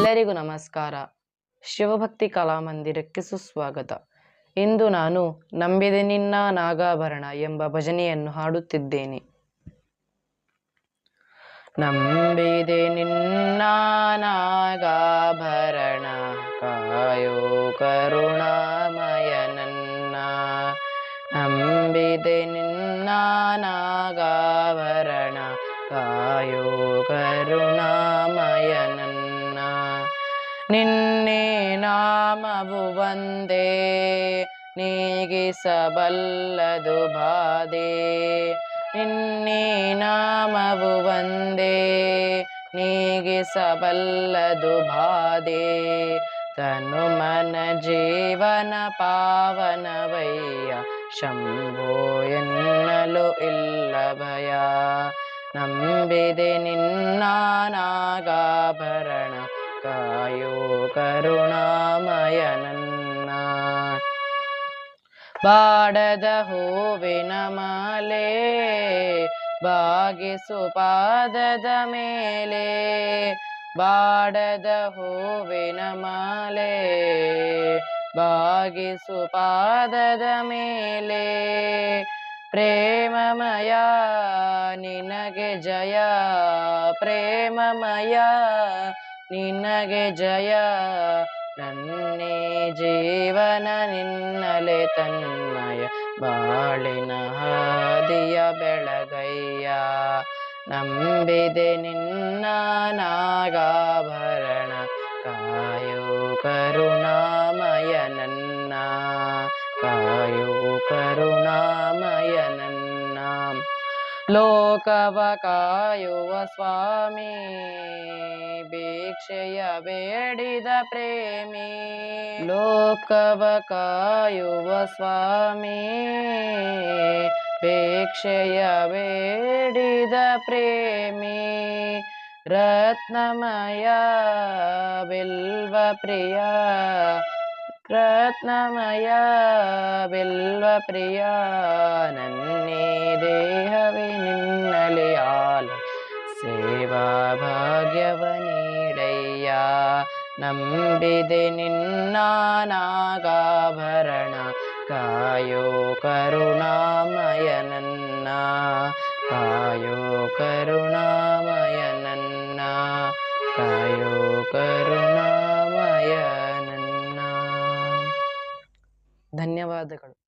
ಎಲ್ಲರಿಗೂ ನಮಸ್ಕಾರ. ಶಿವಭಕ್ತಿ ಕಲಾಮಂದಿರಕ್ಕೆ ಸುಸ್ವಾಗತ. ಇಂದು ನಾನು ನಂಬಿದೆ ನಿನ್ನ ನಾಗಾಭರಣ ಎಂಬ ಭಜನೆಯನ್ನು ಹಾಡುತ್ತಿದ್ದೇನೆ. ನಂಬಿದೆ ನಿನ್ನ ನಾಗಾಭರಣ, ಕಾಯೋ ಕರುಣಾಮಯ ನನ್ನ. ನಂಬಿದೆ ನಿನ್ನ ನಾಗಾಭರಣ, ಕಾಯೋ ಕರುಣಾಮಯ ನನ್ನ. ನಿನ್ನೆ ನಾಮವು ಒಂದೇ ನೀಗಿಸಬಲ್ಲದು ಬಾಧೆ. ನಿನ್ನೆ ನಾಮವು ಒಂದೇ ನೀಗಿಸಬಲ್ಲದು ಬಾಧೆ. ತನು ಮನ ಜೀವನ ಪಾವನವಯ್ಯ, ಶಂಭೋ ಎನ್ನಲು ಇಲ್ಲ ಭಯ. ನಂಬಿದೆ ನಿನ್ನ ನಾಗಾಭರಣ, ಕಾಯೋ ಕರುಣಾಮಯ ನನ್ನ. ಬಾಡದ ಹೂವಿನ ಮಾಲೆ ಬಾಗಿಸು ಪಾದದ ಮೇಲೆ. ಬಾಡದ ಹೂವಿನ ಮಾಲೆ ಬಾಗಿಸು ಪಾದದ ಮೇಲೆ. ಪ್ರೇಮಮಯ ನಿನಗೆ ಜಯ, ಪ್ರೇಮಮಯ ನಿನಗೆ ಜಯ. ನನ್ನೇ ಜೀವನ ನಿನ್ನಲೆ ತನ್ಮಯ, ಬಾಳಿನ ಹಾದಿಯ ಬೆಳಗಯ್ಯ. ನಂಬಿದೆ ನಿನ್ನ ನಾಗಾಭರಣ, ಕಾಯೋ ಕರುಣಾಮಯ ನನ್ನ. ಕಾಯೋ ಕರುಣಾಮಯ ನನ್ನ. ಲೋಕವ ಕಾಯುವ ಸ್ವಾಮಿ, ಭಿಕ್ಷೆಯ ಬೇಡಿದ ಪ್ರೇಮಿ. ಲೋಕವ ಕಾಯುವ ಸ್ವಾಮಿ, ಭಿಕ್ಷೆಯ ಬೇಡಿದ ಪ್ರೇಮಿ. ರತ್ನಮಯ ಬಿಲ್ವ ಪ್ರಿಯ, ರತ್ನಮಯ ಬಿಲ್ವ ಪ್ರಿಯ. ನನ್ನೇ ದೇಹವೇ ನಿನ್ನಲೆ ಆಲ, ಸೇವಾ ಭಾಗ್ಯವ ನೀಡಯ್ಯ. ನಂಬಿದೆ ನಿನ್ನ ನಾಗಾಭರಣ, ಕಾಯೋ ಕರುಣಾಮಯ ನನ್ನ. ಕಾಯೋ ಕರುಣಾಮಯ ನನ್ನ, ಕಾಯೋ ಕರುಣಾಮಯ ನನ್ನ. ಧನ್ಯವಾದಗಳು.